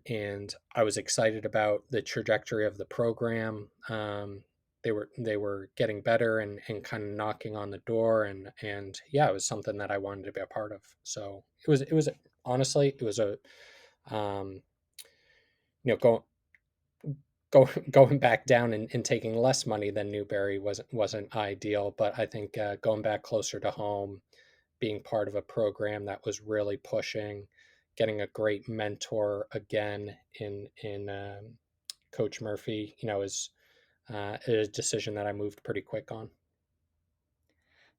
and I was excited about the trajectory of the program. They were getting better and kind of knocking on the door, and yeah, it was something that I wanted to be a part of. So it was honestly it was a um, you know going back down and taking less money than Newberry wasn't ideal, but I think going back closer to home, being part of a program that was really pushing, getting a great mentor again in Coach Murphy, is a decision that I moved pretty quick on.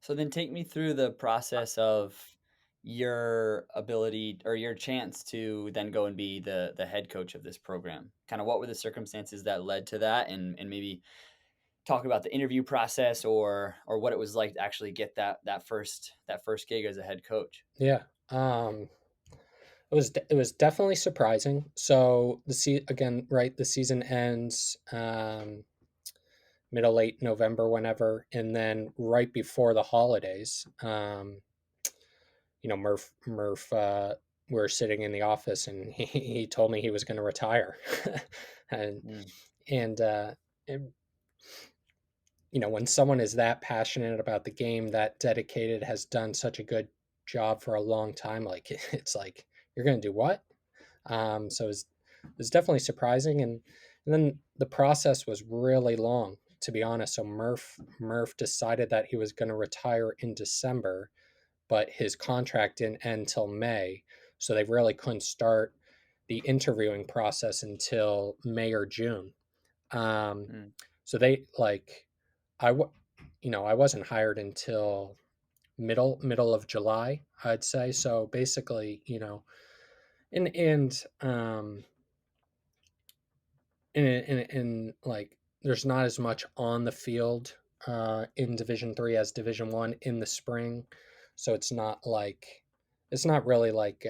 So then take me through the process of your ability or your chance to then go and be the head coach of this program. Kind of what were the circumstances that led to that, and maybe talk about the interview process or what it was like to actually get that first gig as a head coach. Yeah. It was definitely surprising. So again, right, the season ends middle late November, whenever, and then right before the holidays, Murph, we were sitting in the office, and he told me he was going to retire, and Mm, and it, when someone is that passionate about the game, that dedicated, has done such a good job for a long time, like it's like you're going to do what? So it was definitely surprising, and then the process was really long, to be honest. So Murph decided that he was going to retire in December, but his contract didn't end till May, so they really couldn't start the interviewing process until May or June. Um, mm, so they like I w- I wasn't hired until middle of July, I'd say. So basically, and like there's not as much on the field in Division 3 as Division 1 in the spring, so it's not really like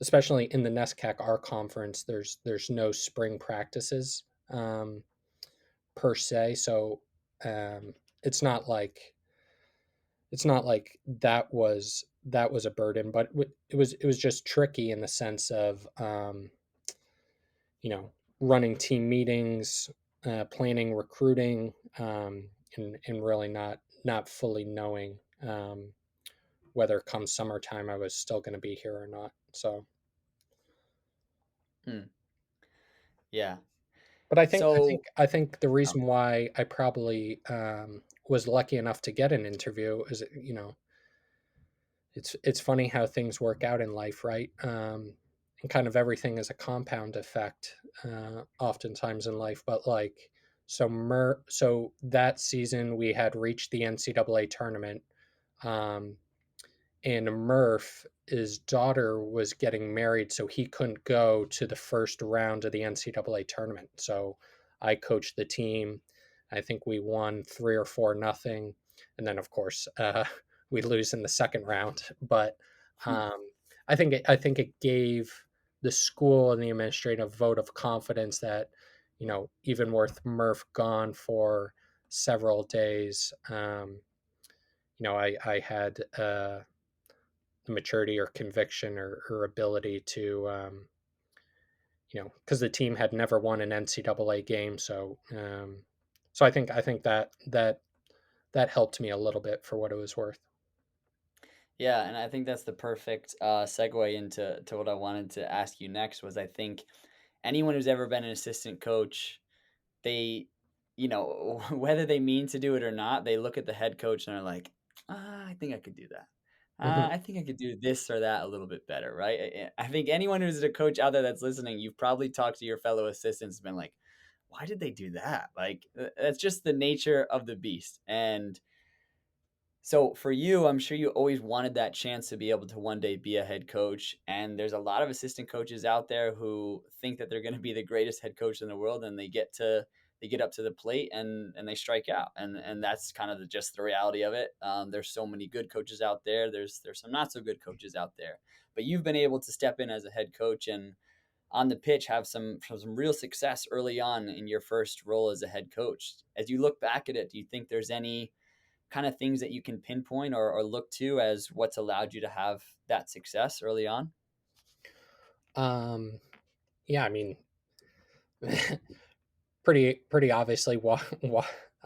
especially in the NESCAC, our conference, there's no spring practices per se, so um, it's not like that was a burden, but it was just tricky in the sense of you know, running team meetings, planning recruiting, and really not fully knowing whether come summertime I was still going to be here or not. So, mm. Yeah. but So I think the oh, reason why I probably was lucky enough to get an interview is, it's funny how things work out in life, right? And kind of everything is a compound effect, oftentimes in life. But like, so that season we had reached the NCAA tournament, um, and Murph, his daughter, was getting married, so he couldn't go to the first round of the NCAA tournament. So I coached the team. I think we won 3 or 4-0, and then of course we lose in the second round. But um, I think it gave the school and the administrative vote of confidence that, even with Murph gone for several days, I had. The maturity or conviction or ability to, because the team had never won an NCAA game. So I think that helped me a little bit for what it was worth. yeah, and I think that's the perfect segue into what I wanted to ask you next. Was I think anyone who's ever been an assistant coach, they, whether they mean to do it or not, they look at the head coach and are like, I think I could do that. Mhm. I think I could do this or that a little bit better, right? I think anyone who's a coach out there that's listening, you've probably talked to your fellow assistants and been like, why did they do that? Like, that's just the nature of the beast. And so for you, I'm sure you always wanted that chance to be able to one day be a head coach. And there's a lot of assistant coaches out there who think that they're going to be the greatest head coach in the world, and they get up to the plate and they strike out. And that's kind of just the reality of it. There's so many good coaches out there. There's some not so good coaches out there. But you've been able to step in as a head coach and on the pitch have some real success early on in your first role as a head coach. As you look back at it, do you think there's any kind of things that you can pinpoint or look to as what's allowed you to have that success early on? Um, yeah, I mean, pretty obviously,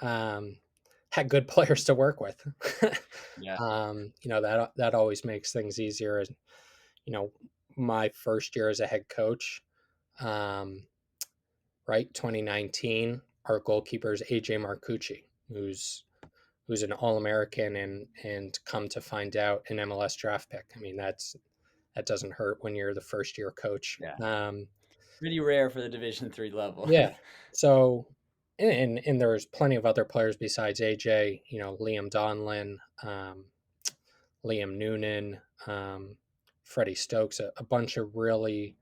um, had good players to work with. Yeah. That always makes things easier. And you know, my first year as a head coach, um, right, 2019, our goalkeeper is AJ Marcucci, who's an All American and come to find out an MLS draft pick. I mean, that doesn't hurt when you're the first year coach. Yeah. Pretty rare for the Division 3 level. Yeah. So, and there's plenty of other players besides AJ. Liam Donlin, Liam Noonan, Freddie Stokes, a bunch of really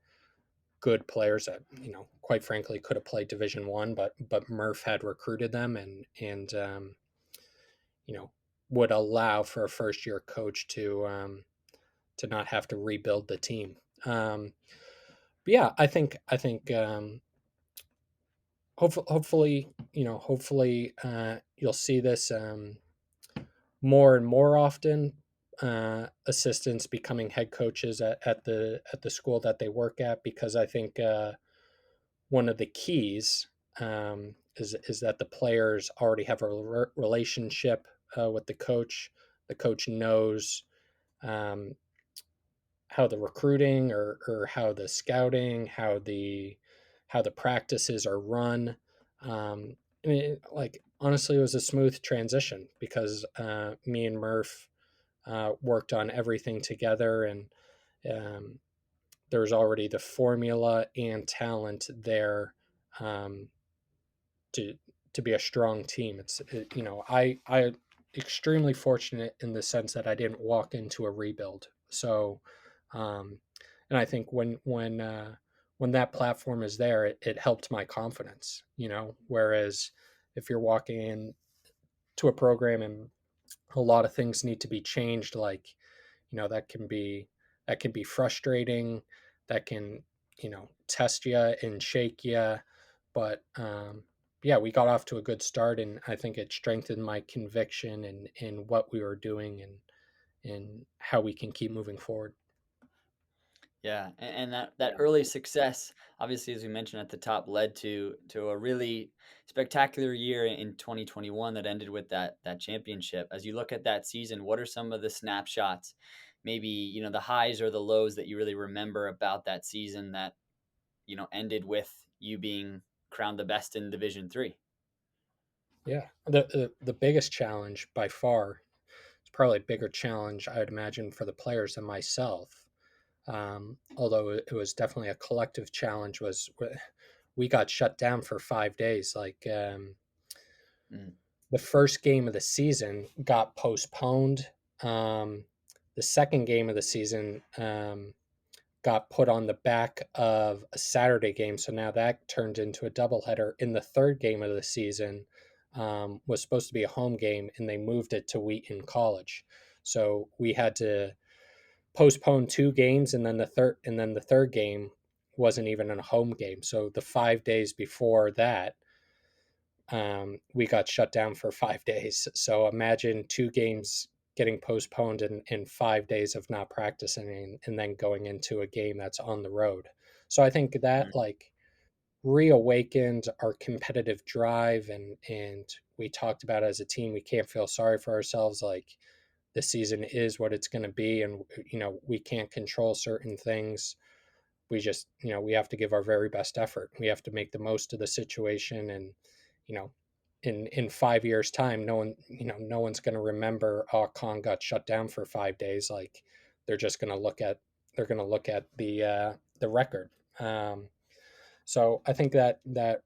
good players that quite frankly could have played Division 1, but Murph had recruited them and you know would allow for a first year coach to not have to rebuild the team. But yeah, I think hopefully you'll see this more and more often. Assistants becoming head coaches at the school that they work at, because I think one of the keys is that the players already have a relationship with the coach. The coach knows um, how the recruiting or how the scouting, how the practices are run. I mean, like honestly, it was a smooth transition because me and Murph worked on everything together, and um, there's already the formula and talent there um, to to be a strong team. I extremely fortunate in the sense that I didn't walk into a rebuild. So, um, and I think when that platform is there, it helped my confidence. Whereas if you're walking in to a program and a lot of things need to be changed, like that can be frustrating, that can test you and shake you. But yeah, we got off to a good start, and I think it strengthened my conviction in what we were doing and how we can keep moving forward. Yeah, and that early success, obviously, as we mentioned at the top, led to a really spectacular year in 2021 that ended with that championship. As you look at that season, what are some of the snapshots, maybe the highs or the lows that you really remember about that season that ended with you being crowned the best in Division 3? Yeah, the biggest challenge by far, it's probably a bigger challenge I'd imagine for the players than myself. Although it was definitely a collective challenge, was we got shut down for 5 days. Like Mm, the first game of the season got postponed. The second game of the season got put on the back of a Saturday game, so now that turned into a doubleheader. In the third game of the season was supposed to be a home game, and they moved it to Wheaton College. So we had to postpone two games, and then the third game wasn't even a home game. So the 5 days before that, we got shut down for 5 days. So imagine two games getting postponed in 5 days of not practicing, and then going into a game that's on the road. So I think mm, that like reawakened our competitive drive, and we talked about as a team, we can't feel sorry for ourselves. Like the season is what it's going to be, and we can't control certain things. We just we have to give our very best effort. We have to make the most of the situation, and you know in 5 years time, no one's going to remember, oh, Con got shut down for 5 days. Like they're just going to look at the record. um, So I think that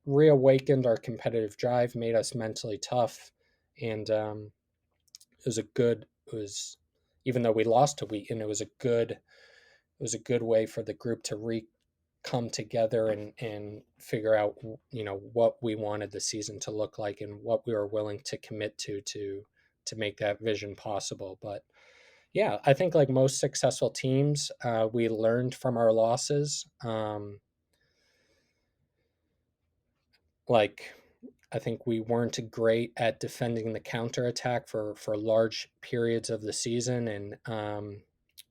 reawakened our competitive drive, made us mentally tough, and it was a good. It was, even though we lost to Wheaton, it was a good way for the group to come together and figure out what we wanted the season to look like and what we were willing to commit to make that vision possible. But yeah, I think like most successful teams, we learned from our losses. Like I think we weren't great at defending the counterattack for large periods of the season, and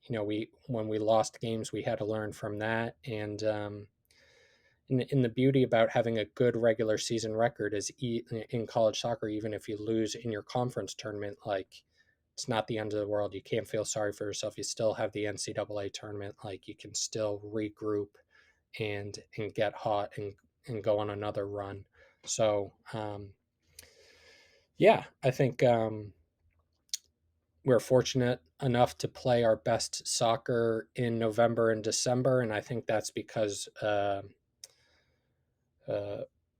we when we lost games, we had to learn from that. And in the beauty about having a good regular season record is in college soccer, even if you lose in your conference tournament, like it's not the end of the world. You can't feel sorry for yourself. You still have the NCAA tournament. Like you can still regroup and get hot and go on another run. So yeah, I think we're fortunate enough to play our best soccer in November and December, and I think that's because uh,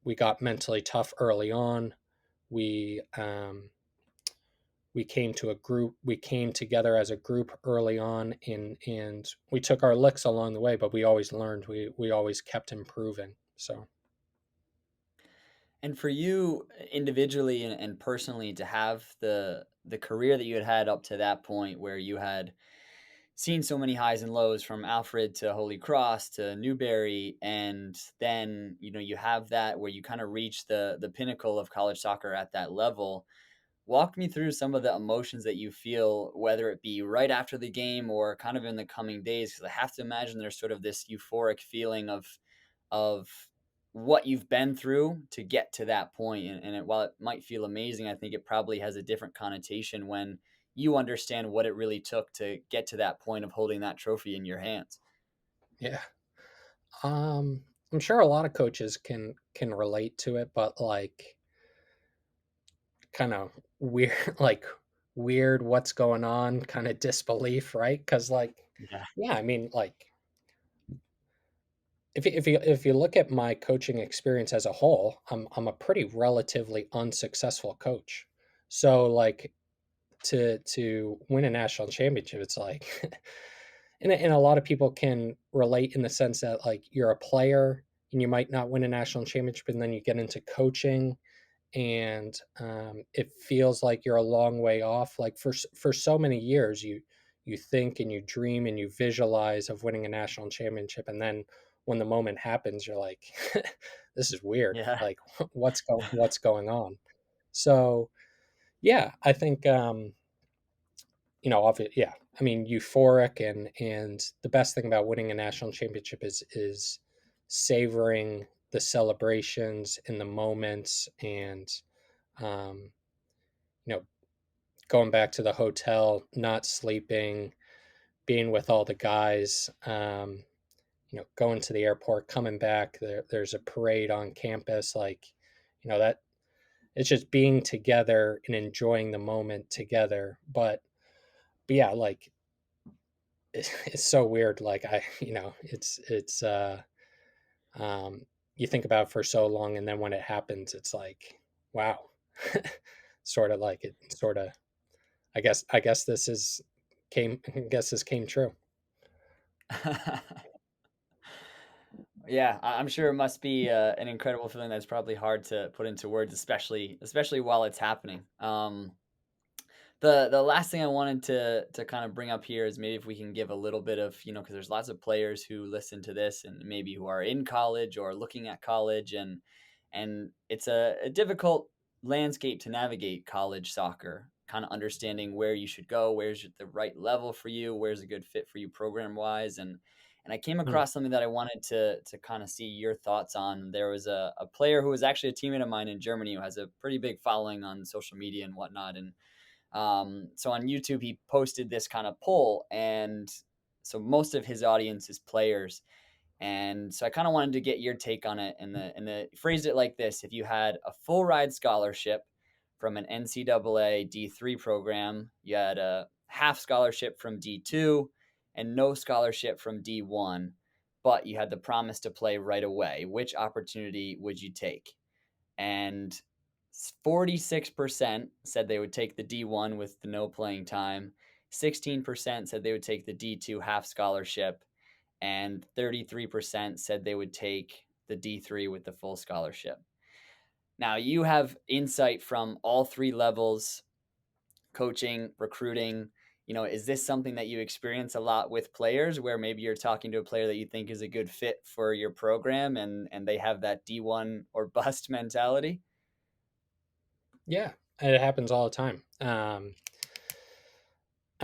we got mentally tough early on. We we came to a group. We came together as a group early on, and we took our licks along the way, but we always learned. We always kept improving. So And for you individually and personally to have the career that you had up to that point where you had seen so many highs and lows from Alfred to Holy Cross to Newberry, and then you have that where you kind of reach the pinnacle of college soccer at that level. Walk me through some of the emotions that you feel, whether it be right after the game or kind of in the coming days, because I have to imagine there's sort of this euphoric feeling of what you've been through to get to that point. While it might feel amazing, I think it probably has a different connotation when you understand what it really took to get to that point of holding that trophy in your hands. yeah, I'm sure a lot of coaches can relate to it, but like kind of weird, like weird, what's going on, kind of disbelief, right? Because like, Yeah. yeah, I mean, like if you look at my coaching experience as a whole, I'm a pretty relatively unsuccessful coach. So like to win a national championship, it's like, and a lot of people can relate in the sense that like you're a player and you might not win a national championship, and then you get into coaching and it feels like you're a long way off. Like for so many years, you think and you dream and you visualize of winning a national championship, and then when the moment happens, you're like, "This is weird. Yeah. Like, what's going on?" So yeah, I think yeah. I mean, euphoric, and the best thing about winning a national championship is savoring the celebrations and the moments, and um, you know, going back to the hotel, not sleeping, being with all the guys, going to the airport, coming back. There's a parade on campus, like, that it's just being together and enjoying the moment together. But yeah, like it's so weird. Like um, you think about it for so long, and then when it happens, it's like, wow, sort of like it, sort of. I guess this came true. Yeah, I'm sure it must be an incredible feeling that's probably hard to put into words, especially while it's happening. The last thing I wanted to kind of bring up here is maybe if we can give a little bit of, because there's lots of players who listen to this and maybe who are in college or looking at college, and it's a difficult landscape to navigate college soccer, kind of understanding where you should go, where's the right level for you, where's a good fit for you program wise. And I came Mm, across something that I wanted to kind of see your thoughts on. There was a player who was actually a teammate of mine in Germany who has a pretty big following on social media and whatnot. And so on YouTube, he posted this kind of poll, and so most of his audience is players. And so I kind of wanted to get your take on it, and the phrased it like this: if you had a full ride scholarship from an NCAA D3 program, you had a half scholarship from D2, and no scholarship from D1. but you had the promise to play right away. Which opportunity would you take? And 46% said they would take the D1 with the no playing time. 16% said they would take the D2 half scholarship, and 33% said they would take the D3 with the full scholarship. Now, you have insight from all three levels: coaching, recruiting. Is this something that you experience a lot with players, where maybe you're talking to a player that you think is a good fit for your program, and they have that D1 or bust mentality? Yeah, it happens all the time. I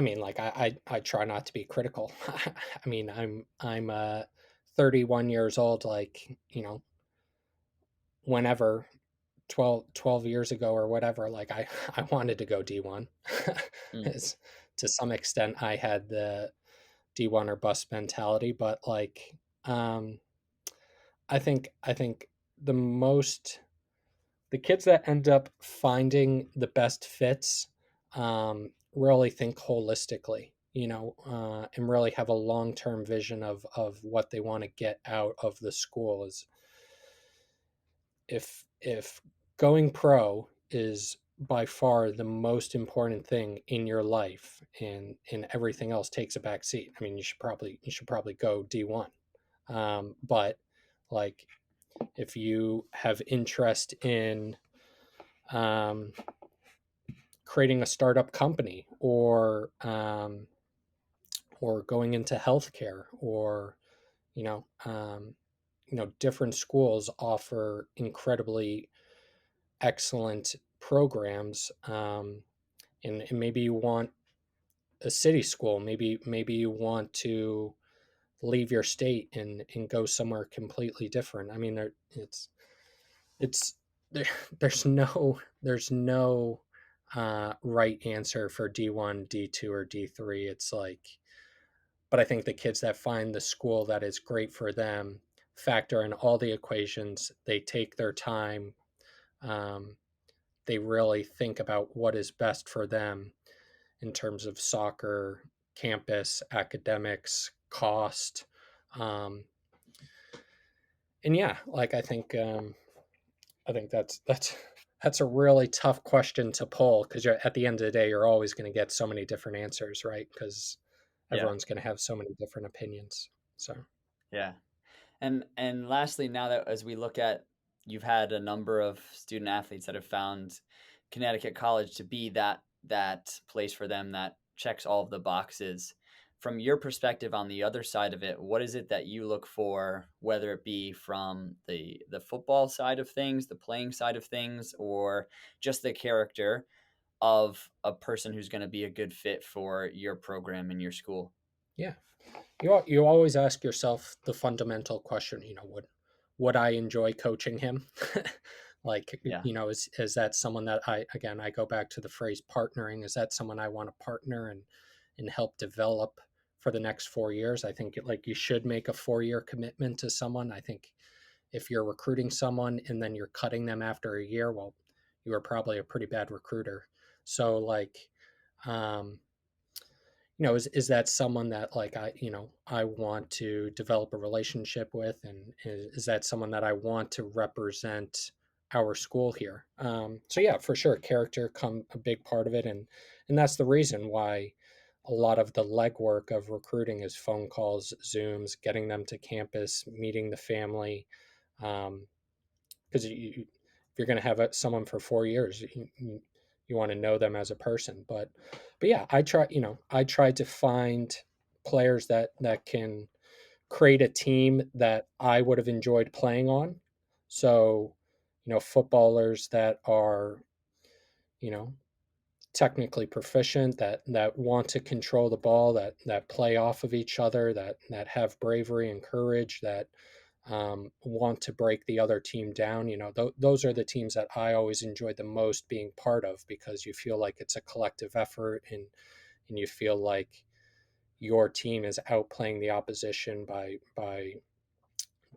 mean, like I try not to be critical. I mean, I'm 31 years old. Like, whenever 12 years ago or whatever, like I wanted to go D1. Mm, As to some extent, I had the D1 or bust mentality, but like, um, I think the most the kids that end up finding the best fits really think holistically, and really have a long-term vision of what they want to get out of the school. Is if going pro is by far the most important thing in your life, and everything else takes a back seat. I mean, you should probably go D1. But like, if you have interest in um, creating a startup company, or going into healthcare, or you know um, different schools offer incredibly excellent programs, and maybe you want a city school, maybe you want to leave your state and go somewhere completely different. I mean, it's there, there's no right answer for D1, D2, or D3. It's like, but I think the kids that find the school that is great for them factor in all the equations. They take their time. um, they really think about what is best for them in terms of soccer, campus, academics, cost. um, and yeah, like, I think that's a really tough question to pull, because you're, at the end of the day, you're always going to get so many different answers, right? Because yeah, everyone's going to have so many different opinions. So yeah. And lastly, now that as we look at, you've had a number of student athletes that have found Connecticut College to be that place for them that checks all of the boxes. From your perspective on the other side of it, what is it that you look for, whether it be from the football side of things, the playing side of things, or just the character of a person who's going to be a good fit for your program and your school? yeah, you always ask yourself the fundamental question. Would I enjoy coaching him? Like, Yeah. is that someone that I go back to the phrase partnering. Is that someone I want to partner and help develop for the next 4 years? I think, like, you should make a 4-year commitment to someone. I think if you're recruiting someone and then you're cutting them after a year, well, you are probably a pretty bad recruiter. So, like, um, is that someone that, like, I want to develop a relationship with, and is that someone that I want to represent our school here? So yeah, for sure, character come a big part of it, and that's the reason why a lot of the legwork of recruiting is phone calls, Zooms, getting them to campus, meeting the family. Because if you're going to have someone for 4 years, you want to know them as a person. But yeah, I try to find players that can create a team that I would have enjoyed playing on. So, footballers that are, you know technically proficient, that want to control the ball, that play off of each other, that have bravery and courage, that want to break the other team down. Those are the teams that I always enjoyed the most being part of, because you feel like it's a collective effort, and you feel like your team is outplaying the opposition by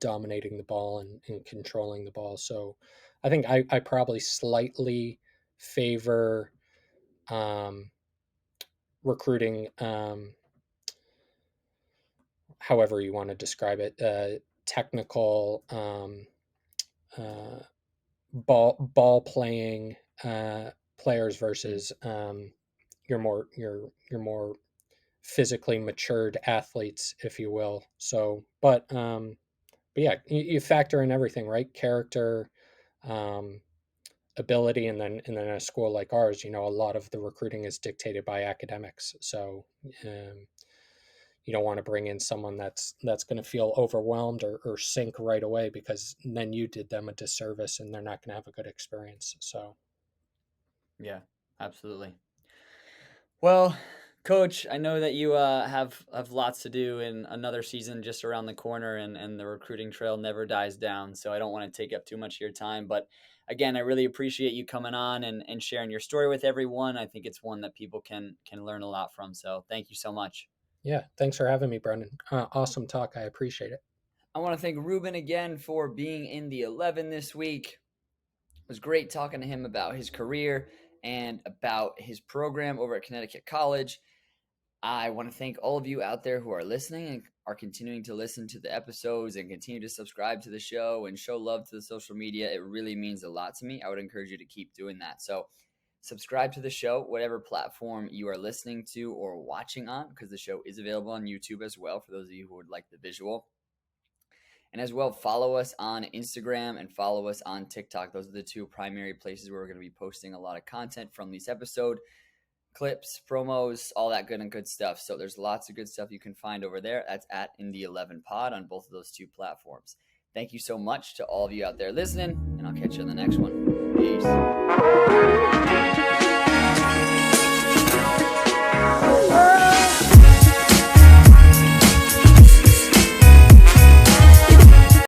dominating the ball and controlling the ball. So I think I probably slightly favor um, recruiting. however you want to describe it, technical, uh, ball playing players versus your more physically matured athletes, if you will. So, but yeah, you factor in everything, right? Character, um, ability, and then a school like ours, a lot of the recruiting is dictated by academics. So um, you don't want to bring in someone that's going to feel overwhelmed or sink right away, because then you did them a disservice and they're not going to have a good experience. So Yeah, absolutely. Well, Coach, I know that you have lots to do, and another season just around the corner, and the recruiting trail never dies down. So I don't want to take up too much of your time. But again, I really appreciate you coming on and sharing your story with everyone. I think it's one that people can learn a lot from. So thank you so much. yeah, thanks for having me, Brendan. Awesome talk. I appreciate it. I want to thank Ruben again for being in the 11 this week. It was great talking to him about his career and about his program over at Connecticut College. I want to thank all of you out there who are listening and are continuing to listen to the episodes and continue to subscribe to the show and show love to the social media. It really means a lot to me. I would encourage you to keep doing that. So, subscribe to the show, whatever platform you are listening to or watching on, because the show is available on YouTube as well for those of you who would like the visual. And as well, follow us on Instagram and follow us on TikTok. Those are the two primary places where we're going to be posting a lot of content from this episode, clips, promos, all that good and good stuff. So there's lots of good stuff you can find over there. That's at Indie 11 Pod on both of those two platforms. Thank you so much to all of you out there listening, and I'll catch you on the next one. Peace.